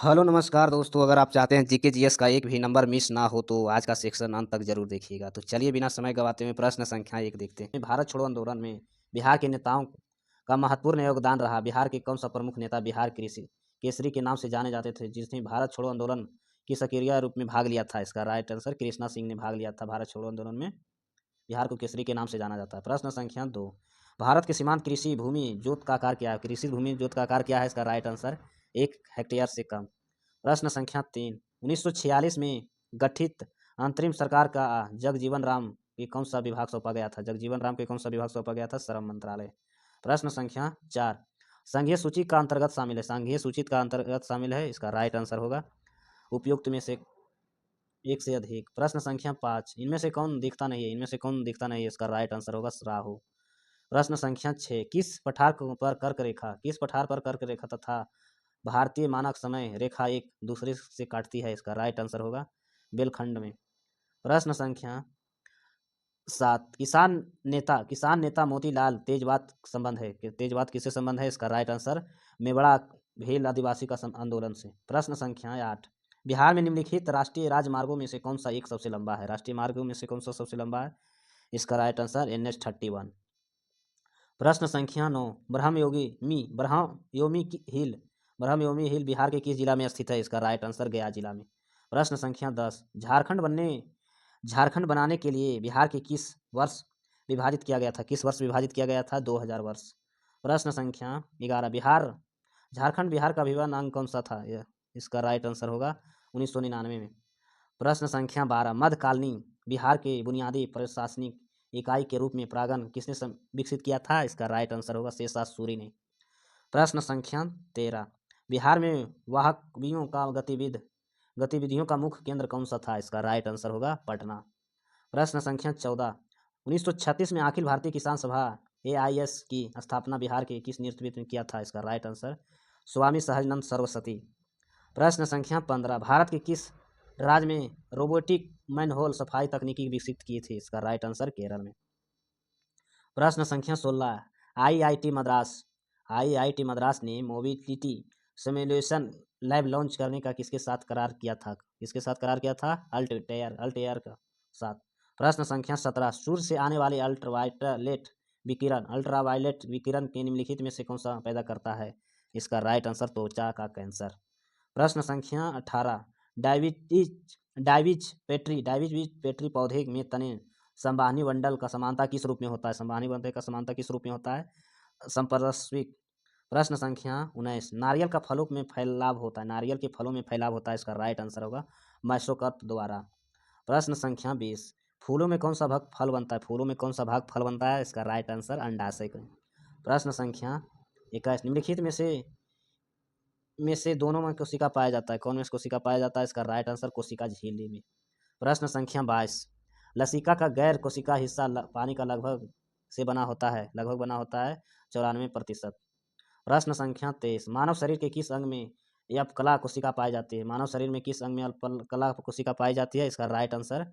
Hello नमस्कार दोस्तों, अगर आप चाहते हैं जीके जीएस का एक भी नंबर मिस ना हो तो आज का सेक्शन अंत तक जरूर देखिएगा। तो चलिए बिना समय गवाते हुए प्रश्न संख्या 1 देखते हैं। भारत छोड़ो आंदोलन में बिहार के नेताओं का महत्वपूर्ण योगदान रहा। बिहार के कौन सा प्रमुख नेता बिहार कृषि केसरी के नाम से जाने जाते थे, जिसने भारत छोड़ो आंदोलन की सक्रिय रूप में भाग लिया था? इसका राइट आंसर कृष्णा सिंह ने भाग लिया था भारत छोड़ो आंदोलन में। बिहार को केसरी के नाम से जाना जाता है। प्रश्न संख्या 2, भारत के सीमांत कृषि भूमि जोत का आकार क्या है? कृषि भूमि जोत का आकार क्या है? इसका राइट आंसर 1 हेक्टेयर से कम। प्रश्न संख्या 3, 1946 में गठित अंतरिम सरकार का जगजीवन राम के कौन सा विभाग सौंपा गया था? जगजीवन राम के कौन सा विभाग सौंपा गया था? श्रम मंत्रालय। प्रश्न संख्या 4, संघीय सूची का अंतर्गत शामिल है? संघीय सूची का अंतर्गत शामिल है, इसका राइट आंसर होगा उपयुक्त में से एक से अधिक। प्रश्न संख्या 5, इनमें से कौन दिखता नहीं है? इनमें से कौन दिखता नहीं है? इसका राइट आंसर होगा राहु। प्रश्न संख्या 6, किस पठार पर कर्क रेखा तथा भारतीय मानक समय रेखा एक दूसरे से काटती है? इसका राइट आंसर होगा बेलखंड में। प्रश्न संख्या 7, किसान नेता मोतीलाल तेजवात संबंध है कि तेजवात किससे संबंध है? इसका राइट आंसर मेवाड़ा भील आदिवासी का आंदोलन से। प्रश्न संख्या 8, बिहार में निम्नलिखित राष्ट्रीय राजमार्गों में से कौन सा एक सबसे लंबा है? राष्ट्रीय मार्गों में से कौन सा सबसे लंबा है? इसका राइट आंसर NH-31। प्रश्न संख्या 9, ब्रह्मयोमी हिल बिहार के किस जिला में स्थित है? इसका राइट आंसर गया जिला में। प्रश्न संख्या 10, झारखंड बनाने के लिए बिहार के किस वर्ष विभाजित किया गया था? किस वर्ष विभाजित किया गया था? 2000 वर्ष। प्रश्न संख्या 11, बिहार का अभिन्न अंग कौन सा था? इसका राइट आंसर होगा 1999 में। प्रश्न संख्या 12, मध्यकालीन बिहार के बुनियादी प्रशासनिक इकाई के रूप में प्रांगण किसने विकसित किया था? इसका राइट आंसर होगा शेषा सूरी ने। प्रश्न संख्या 13, बिहार में वाहवियों का गतिविधियों का मुख्य केंद्र कौन सा था? इसका राइट आंसर होगा पटना। प्रश्न संख्या 14, 1936 में अखिल भारतीय किसान सभा AIS की स्थापना बिहार के किस नेतृत्व में किया था? इसका राइट आंसर स्वामी सहजानंद सरस्वती। प्रश्न संख्या 15, भारत के किस राज्य में रोबोटिक मैनहोल सफाई तकनीकी विकसित की थी? इसका राइट आंसर केरल में। प्रश्न संख्या 16, आईआईटी मद्रास ने मोबिलिटी सिमुलेशन लैब लॉन्च करने का किसके साथ करार किया था? किसके साथ करार किया था? अल्टेयर का साथ। प्रश्न संख्या 17, सूर्य से आने वाले अल्ट्रावायलेट विकिरण के निम्नलिखित में से कौन सा पैदा करता है? इसका राइट आंसर त्वचा का कैंसर। प्रश्न संख्या 18, डाइविज पेट्री पौधे में तने संवहनी मंडल का समानता किस रूप में होता है? संवहनी मंडल का समानता किस रूप में होता है? संपार्श्विक। प्रश्न संख्या 19, नारियल के फलों में फैलाव होता है, इसका राइट आंसर होगा मैसोकर्प द्वारा। प्रश्न संख्या 20, फूलों में कौन सा भाग फल बनता है? इसका राइट आंसर अंडाशय का। प्रश्न संख्या 21, निम्नलिखित में से दोनों में कोशिका पाया जाता है? कौन में कोशिका पाया जाता है? इसका राइट आंसर कोशिका झिल्ली में। प्रश्न संख्या 22, लसिका का गैर कोशिका हिस्सा पानी का लगभग बना होता है 94%। प्रश्न संख्या 23, मानव शरीर के किस अंग में अपकला कोशिका पाई जाती है? मानव शरीर में किस अंग में अपकला कोशिका पाई जाती है? इसका राइट आंसर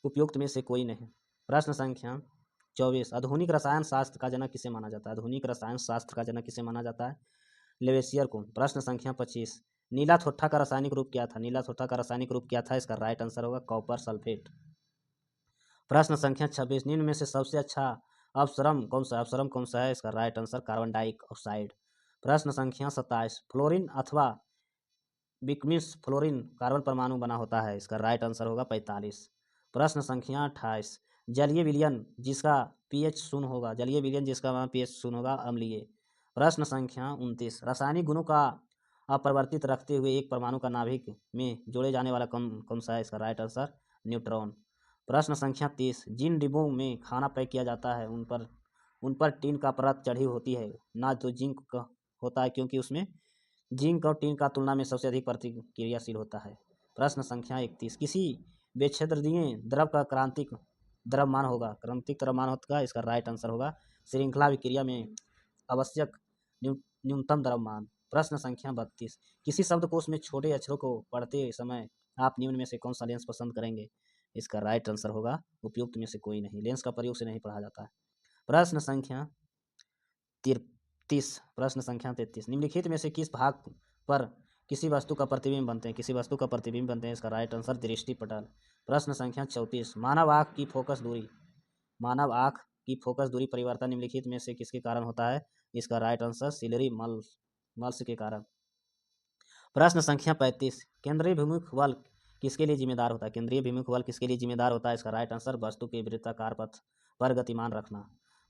उपयुक्त में से कोई नहीं। प्रश्न संख्या 24, आधुनिक रसायन शास्त्र का जनक किसे माना जाता है? आधुनिक रसायन शास्त्र का जनक किसे माना जाता है? लेवेसियर को। प्रश्न संख्या 25, नीला थोट्टा का रासायनिक रूप क्या था? इसका राइट आंसर होगा कॉपर सल्फेट। प्रश्न संख्या 26, निम्न में से सबसे अच्छा अपसरम कौन सा है? इसका राइट आंसर कार्बन डाइऑक्साइड। प्रश्न संख्या 27, फ्लोरीन अथवा बिकमिस फ्लोरीन कार्बन परमाणु बना होता है, इसका राइट आंसर होगा 45। प्रश्न संख्या 28, जलीय विलयन जिसका पीएच शून्य होगा अम्लीय। प्रश्न संख्या 29, रासायनिक गुणों का अपरिवर्तित रखते हुए एक परमाणु का नाभिक में जोड़े जाने वाला कौन सा है? इसका राइट आंसर न्यूट्रॉन। प्रश्न संख्या 30, जिन डिब्बों में खाना पैक किया जाता है उन पर टीन का परत चढ़ी होती है ना, तो जिंक होता है, क्योंकि उसमें जिंक और टीन का तुलना में सबसे अधिक प्रतिक्रियाशील होता है। प्रश्न संख्या 31, किसी विच्छेदनीय द्रव का क्रांतिक द्रव्यमान होगा, इसका राइट आंसर होगा श्रृंखला विक्रिया में आवश्यक न्यूनतम द्रव्यमान। प्रश्न संख्या 32, किसी शब्दकोश में छोटे अक्षरों को पढ़ते समय आप निम्न में से कौन सा लेंस पसंद करेंगे? इसका राइट आंसर होगा उपयुक्त में से कोई नहीं, लेंस का प्रयोग से नहीं पढ़ा जाता है। प्रश्न संख्या 33, निम्नलिखित में से किस भाग पर किसी वस्तु का प्रतिबिंब बनते हैं, किसी वस्तु का प्रतिबिंब बनते हैं, इसका राइट आंसर दृष्टि पटल। प्रश्न संख्या 34, मानव आँख की फोकस दूरी, मानव आँख की फोकस दूरी परिवर्तन निम्नलिखित में से किसके कारण होता है? इसका राइट आंसर सिलरी मल्स के कारण। प्रश्न संख्या 35, केंद्रीय भिमुख बल किसके लिए जिम्मेदार होता है? केंद्रीय भिमुख बल किसके लिए जिम्मेदार होता है? इसका राइट आंसर वस्तु के वृत्ताकार पथ पर गतिमान रखना।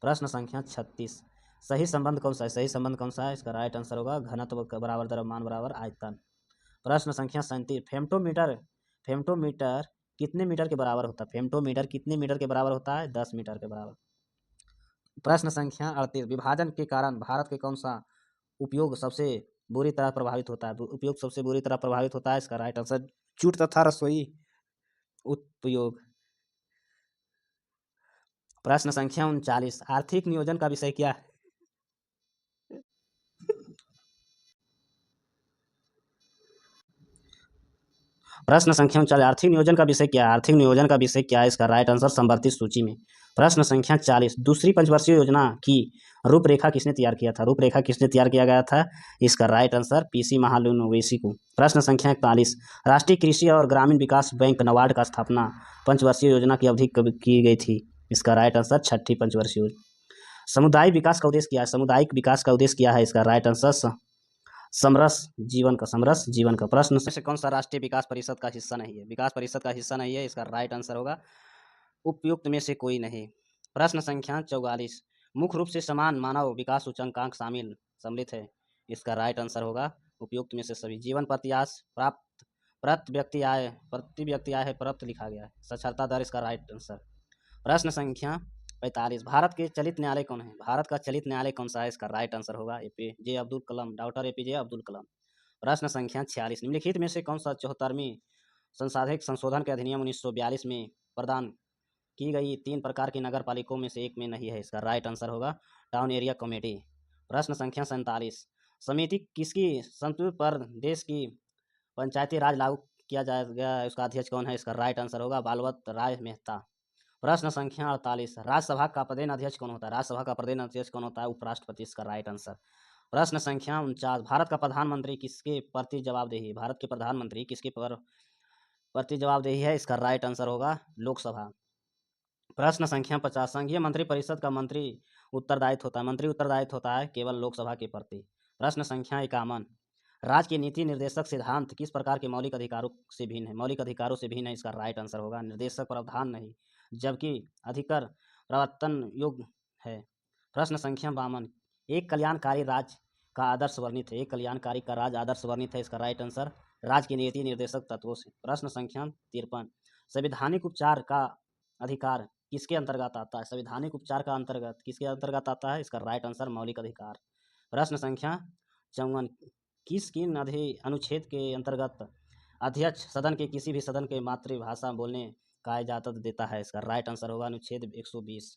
प्रश्न संख्या 36, सही संबंध कौन सा है? सही संबंध कौन सा है? इसका राइट आंसर होगा घनत्व बराबर द्रव्यमान बराबर आयतन। प्रश्न संख्या 37, फेम्टोमीटर कितने मीटर के बराबर होता है? फेम्टोमीटर कितने मीटर के बराबर होता है? 10 मीटर के बराबर। प्रश्न संख्या 38, विभाजन के कारण भारत के कौन सा उपयोग सबसे बुरी तरह प्रभावित होता है? उपयोग सबसे बुरी तरह प्रभावित होता है, इसका राइट आंसर जूट तथा रसोई उपयोग। प्रश्न संख्या 39, आर्थिक नियोजन का विषय क्या है? प्रश्न संख्या 39, आर्थिक नियोजन का विषय क्या है? आर्थिक नियोजन का विषय क्या है? इसका राइट आंसर संवर्धित सूची में। प्रश्न संख्या 40, दूसरी पंचवर्षीय योजना की रूपरेखा किसने तैयार किया था? रूपरेखा किसने तैयार किया गया था? इसका राइट आंसर पीसी महालनोबिस को। प्रश्न संख्या 41, राष्ट्रीय कृषि और ग्रामीण विकास बैंक नाबार्ड का स्थापना पंचवर्षीय योजना की अवधि कब की गई थी? इसका राइट आंसर छठी पंचवर्षीय योजना। सामुदायिक विकास का उद्देश्य क्या है? सामुदायिक विकास का उद्देश्य क्या है? इसका राइट आंसर समरस जीवन का। प्रश्न में से कौन सा राष्ट्रीय विकास परिषद का हिस्सा नहीं है? विकास परिषद का हिस्सा नहीं है, इसका राइट आंसर होगा उपयुक्त में से कोई नहीं। प्रश्न संख्या 44, मुख्य रूप से समान मानव विकास सूचकांक सम्मिलित है, इसका राइट आंसर होगा उपयुक्त में से सभी। जीवन प्रत्याश प्राप्त प्रति व्यक्ति आय है प्राप्त लिखा गया है, साक्षरता दर इसका राइट आंसर। प्रश्न संख्या 45, भारत के चलित न्यायालय कौन है? भारत का चलित न्यायालय कौन सा है? इसका राइट आंसर होगा APJ Abdul Kalam, doctor APJ Abdul Kalam. प्रश्न संख्या 46, निम्नलिखित में से कौन सा 74वीं संसाधिक संशोधन के अधिनियम 1942 में प्रदान की गई 3 प्रकार की नगर पालिकाओं में से एक में नहीं है? इसका राइट आंसर होगा टाउन एरिया कमेटी। प्रश्न संख्या 47, समिति किसकी संस्तुति पर देश की पंचायती राज लागू किया जाएगा, उसका अध्यक्ष कौन है? इसका राइट आंसर होगा बालवत राय मेहता। प्रश्न संख्या 48, राज्यसभा का प्रदेश अध्यक्ष कौन होता है? राज्यसभा का प्रदेश अध्यक्ष कौन होता है? उपराष्ट्रपति, इसका राइट आंसर। प्रश्न संख्या 49, भारत का प्रधानमंत्री किसके प्रति जवाबदेही? भारत के प्रधानमंत्री किसके प्रति जवाबदेही है? इसका राइट आंसर होगा लोकसभा। प्रश्न संख्या 50, संघीय मंत्रिपरिषद का मंत्री उत्तरदायित्व होता है केवल लोकसभा के प्रति। प्रश्न संख्या 51, राज्य के नीति निर्देशक सिद्धांत किस प्रकार के मौलिक अधिकारों से भिन्न है? मौलिक अधिकारों से भिन्न है, इसका राइट आंसर होगा निर्देशक प्रावधान नहीं, जबकि अधिकर प्रवर्तन योग्य है। प्रश्न संख्या 52, एक कल्याणकारी राज्य का आदर्श वर्णित है, एक कल्याणकारी का राज्य आदर्श वर्णित है, इसका राइट आंसर राज्य के नीति निर्देशक तत्वों से। प्रश्न संख्या 53, संवैधानिक उपचार का अधिकार किसके अंतर्गत आता है? संवैधानिक उपचार का अंतर्गत किसके अंतर्गत आता है? इसका राइट आंसर मौलिक अधिकार। प्रश्न संख्या 54, किन अनुच्छेद के अंतर्गत अध्यक्ष सदन के किसी भी सदन के मातृभाषा बोलने का इजाजत देता है? इसका राइट आंसर होगा अनुच्छेद 120।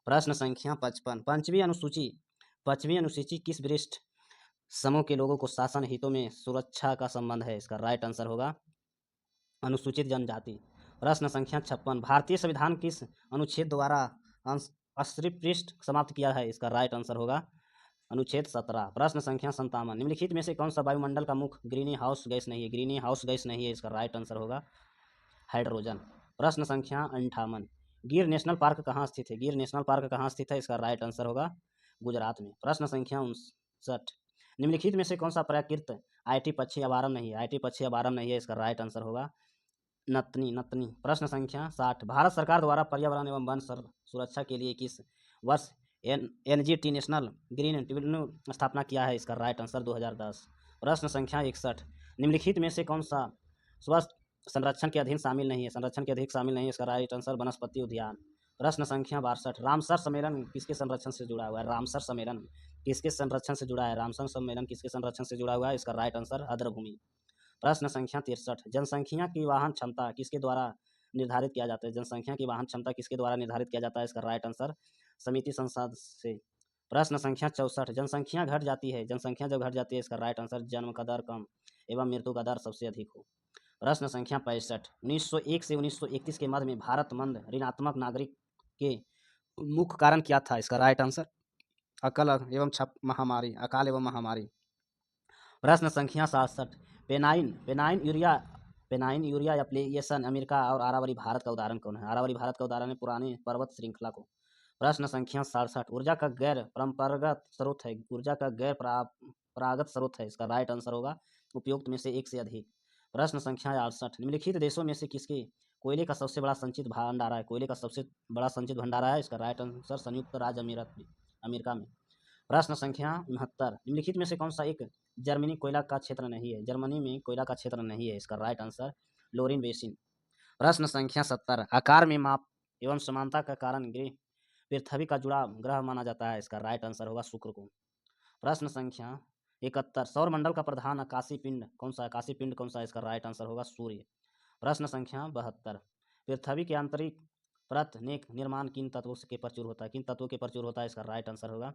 प्रश्न संख्या 55, पांचवी अनुसूची किस वरिष्ठ समूह के लोगों को शासन हितों में सुरक्षा का संबंध है? इसका राइट आंसर होगा अनुसूचित जनजाति। प्रश्न संख्या 56, भारतीय संविधान किस अनुच्छेद द्वारा अस्पृश्य समाप्त किया है? इसका राइट आंसर होगा अनुच्छेद 17। प्रश्न संख्या 57, निम्नलिखित में से कौन सा वायुमंडल का मुख्य ग्रीन हाउस गैस नहीं है? ग्रीन हाउस गैस नहीं है, इसका राइट आंसर होगा हाइड्रोजन। प्रश्न संख्या 58, गिर नेशनल पार्क कहाँ स्थित है? गिर नेशनल पार्क कहाँ स्थित है? इसका राइट आंसर होगा गुजरात में। प्रश्न संख्या 59, निम्नलिखित में से कौन सा प्राकृत आईटी पक्षी अभयारण्य नहीं है? आईटी पक्षी अभयारण्य नहीं है, इसका राइट आंसर होगा नतनी। प्रश्न संख्या 60, भारत सरकार द्वारा पर्यावरण एवं वन सुरक्षा के लिए किस वर्ष एनजीटी नेशनल ग्रीन ट्रिब्यूनल स्थापना किया है? इसका राइट आंसर 2010। प्रश्न संख्या 61, निम्नलिखित में से कौन सा स्वस्थ संरक्षण के अधीन शामिल नहीं है? संरक्षण के अधीन शामिल नहीं है, इसका राइट आंसर वनस्पति उद्यान। प्रश्न संख्या 62, रामसर सम्मेलन किसके संरक्षण से जुड़ा हुआ है? रामसर सम्मेलन किसके संरक्षण से जुड़ा है? रामसर सम्मेलन किसके संरक्षण से जुड़ा हुआ है? इसका राइट आंसर आर्द्रभूमि। प्रश्न संख्या 63, जनसंख्या की वाहन क्षमता किसके द्वारा निर्धारित किया जाता है? जनसंख्या की वाहन क्षमता किसके द्वारा निर्धारित किया जाता है? इसका राइट आंसर समिति संसद से। प्रश्न संख्या 64, जनसंख्या घट जाती है, जनसंख्या जब घट जाती है, इसका राइट आंसर जन्म का दर कम एवं मृत्यु का दर सबसे अधिक हो। प्रश्न संख्या 65, 1901 से 1931 के मध्य में भारत मंद ऋणात्मक नागरिक के मुख्य कारण क्या था? इसका राइट आंसर अकाल एवं महामारी। प्रश्न संख्या 67, पेनाइन यूरिया एप्लिकेशन अमेरिका और आरावली भारत का उदाहरण कौन है? आरावली भारत का उदाहरण है पुरानी पर्वत श्रृंखला को। प्रश्न संख्या 67 ऊर्जा का गैर परंपरागत स्रोत है। ऊर्जा का गैर परागत स्रोत है, इसका राइट आंसर होगा उपयुक्त में से एक से अधिक। प्रश्न संख्या 68 निम्नलिखित देशों में से किसके कोयले का सबसे बड़ा संचित भंडारा है? कोयले का सबसे बड़ा संचित भंडारा है, इसका राइट आंसर संयुक्त राज्य अमेरिका में। प्रश्न संख्या 69 निम्नलिखित में से कौन सा एक जर्मनी कोयला का क्षेत्र नहीं है? जर्मनी में कोयला का क्षेत्र नहीं है, इसका राइट आंसर लोरिन बेसिन। प्रश्न संख्या 70 आकार में माप एवं समानता का कारण पृथ्वी का जुड़ा ग्रह माना जाता है, इसका राइट आंसर होगा शुक्र को। प्रश्न संख्या 71 सौर मंडल का प्रधान आकाशीय पिंड कौन सा? आकाशीय पिंड कौन सा? इसका राइट आंसर होगा सूर्य। प्रश्न संख्या 72 पृथ्वी के आंतरिक परत निर्माण किन तत्वों के प्रचुर होता है? किन तत्वों के प्रचुर होता है? इसका राइट आंसर होगा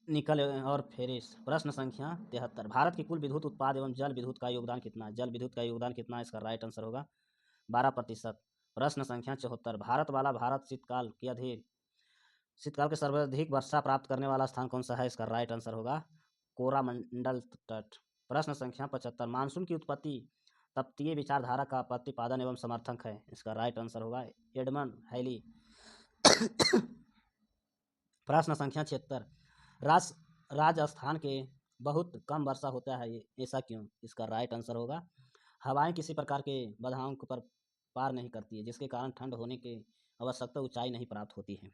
निकल और फेरिस। प्रश्न संख्या 73 भारत की कुल विद्युत उत्पाद एवं जल विद्युत का योगदान कितना है? जल विद्युत का योगदान कितना है? इसका राइट आंसर होगा 12%। प्रश्न संख्या 74 भारत शीतकाल के सर्वाधिक वर्षा प्राप्त करने वाला स्थान कौन सा है? इसका राइट आंसर होगा कोरामंडल तट। प्रश्न संख्या 75 मानसून की उत्पत्ति तप्तीय विचारधारा का प्रतिपादन एवं समर्थक है, इसका राइट आंसर होगा एडमंड हैली। प्रश्न संख्या 76 राजस्थान के बहुत कम वर्षा होता है, ऐसा क्यों? इसका राइट आंसर होगा हवाएं किसी प्रकार के बाधाओं पर पार नहीं करती है, जिसके कारण ठंड होने के आवश्यकता ऊंचाई नहीं प्राप्त होती है।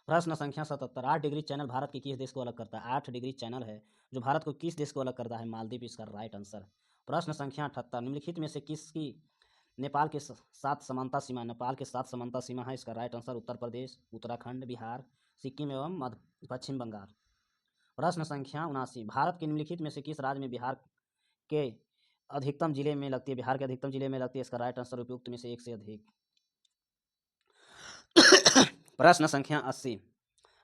प्रश्न संख्या 77 8 डिग्री चैनल भारत के किस देश को अलग करता है? 8 डिग्री चैनल है जो भारत को किस देश को अलग करता है? मालदीव, इसका राइट आंसर। प्रश्न संख्या 78 निम्नलिखित में से किसकी नेपाल के साथ समानता सीमा? नेपाल के साथ समानता सीमा है, इसका राइट आंसर उत्तर प्रदेश, उत्तराखंड, बिहार, सिक्किम एवं पश्चिम बंगाल। प्रश्न संख्या 79 भारत के निम्नलिखित में से किस राज्य में बिहार के अधिकतम जिले में लगती है? बिहार के अधिकतम जिले में लगती है, इसका राइट आंसर उपयुक्त में से एक से अधिक। प्रश्न संख्या 80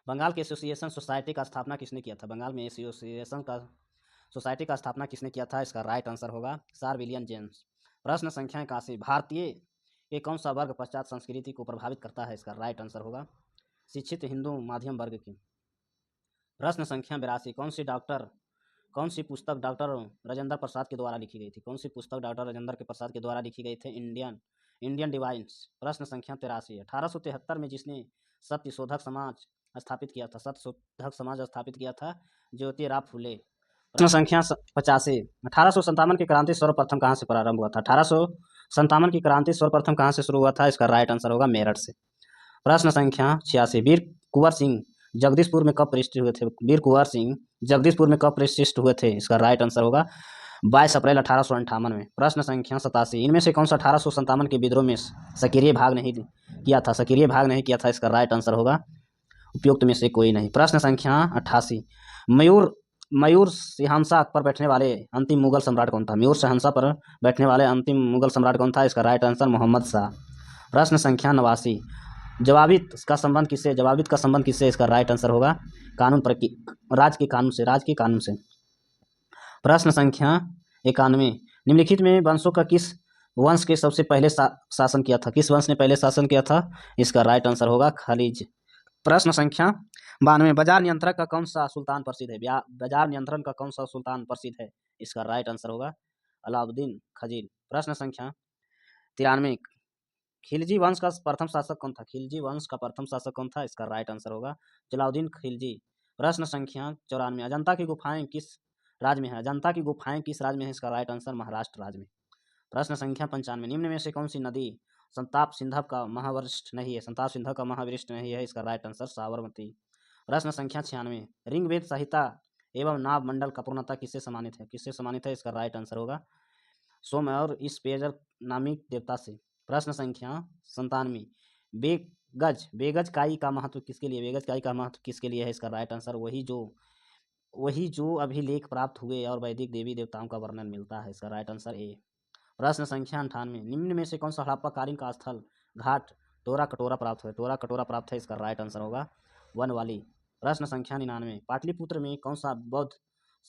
बंगाल के एसोसिएशन सोसाइटी का स्थापना किसने किया था? बंगाल में एसोसिएशन का सोसाइटी का स्थापना किसने किया था? इसका राइट आंसर होगा सर विलियम जेम्स। प्रश्न संख्या 81 भारतीय के कौन सा वर्ग पश्चात संस्कृति को प्रभावित करता है? इसका राइट आंसर होगा शिक्षित हिंदू माध्यम वर्ग की। प्रश्न संख्या 82 कौन सी पुस्तक डॉक्टर राजेंद्र प्रसाद के द्वारा लिखी गई थी? कौन सी पुस्तक डॉक्टर राजेंद्र प्रसाद के द्वारा लिखी गई थी? Indian divine's. प्रश्न संख्या 83 1873 में जिसने सत्यशोधक समाज स्थापित किया था ज्योतिराव फुले। प्रश्न संख्या 85 1857 की क्रांति सर्वप्रथम कहाँ से प्रारंभ हुआ था? 1857 की क्रांति सर्वप्रथम कहाँ से शुरू हुआ था? इसका राइट आंसर होगा मेरठ से। प्रश्न संख्या 86 वीर कुंवर सिंह जगदीशपुर में कब प्रतिष्ठित हुए थे? वीर कुंवर सिंह जगदीशपुर में कब प्रतिष्ठित हुए थे? इसका राइट आंसर होगा 22 अप्रैल 1858 में। प्रश्न संख्या 87 इनमें से कौन सा 1857 के विद्रोह में सक्रिय भाग नहीं किया था? इसका राइट आंसर होगा उपयुक्त में से कोई नहीं। प्रश्न संख्या 88 मयूर सिंहासन पर बैठने वाले अंतिम मुगल सम्राट कौन था? मयूर सिंहासन पर बैठने वाले अंतिम मुगल सम्राट कौन था? इसका राइट आंसर मोहम्मद शाह। प्रश्न संख्या 89 जवाबित का संबंध किससे? इसका राइट आंसर होगा राज के कानून से। प्रश्न संख्या 91 निम्नलिखित में वंशों का किस वंश के सबसे पहले शासन किया था? किस वंश ने पहले शासन किया था? इसका राइट आंसर होगा खलिज। प्रश्न संख्या 92 बाजार नियंत्रण का कौन सा सुल्तान प्रसिद्ध है? बाजार नियंत्रण का कौन सा सुल्तान प्रसिद्ध है? इसका राइट आंसर होगा अलाउद्दीन खिलजी। प्रश्न संख्या 93 खिलजी वंश का प्रथम शासक कौन था? खिलजी वंश का प्रथम शासक कौन था? इसका राइट आंसर होगा जलाउद्दीन खिलजी। प्रश्न संख्या 94 अजंता की गुफाएं किस राज्य में है? अजंता की गुफाएं किस राज्य में है? इसका राइट आंसर महाराष्ट्र राज्य में। प्रश्न संख्या 95 निम्न में से कौन सी नदी संताप सिंधव का महावरिष्ठ नहीं है? इसका राइट आंसर साबरमती। प्रश्न संख्या 96 ऋग्वेद संहिता एवं नाभ मंडल का पूर्णतः किससे सम्मानित है? इसका राइट आंसर होगा सोम और इस पेजर नामिक देवता से। प्रश्न संख्या 97 बेगज काई का महत्व किसके लिए है? इसका राइट आंसर वही जो अभिलेख प्राप्त हुए और वैदिक देवी देवताओं का वर्णन मिलता है। इसका राइट आंसर ए। प्रश्न संख्या 98 निम्न में से कौन सा हड़प्पा कालीन का स्थल घाट टोरा कटोरा प्राप्त है? इसका राइट आंसर होगा वनवाली। प्रश्न संख्या 99 पाटलिपुत्र में कौन सा बौद्ध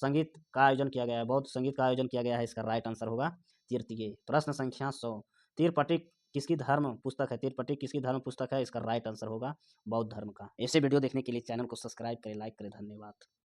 संगीत का आयोजन किया गया है? इसका राइट आंसर होगा तीर्थगेय। प्रश्न संख्या 100 तीरपटिक किसकी धर्म पुस्तक है? इसका राइट आंसर होगा बौद्ध धर्म का। ऐसे वीडियो देखने के लिए चैनल को सब्सक्राइब करें, लाइक करें। धन्यवाद।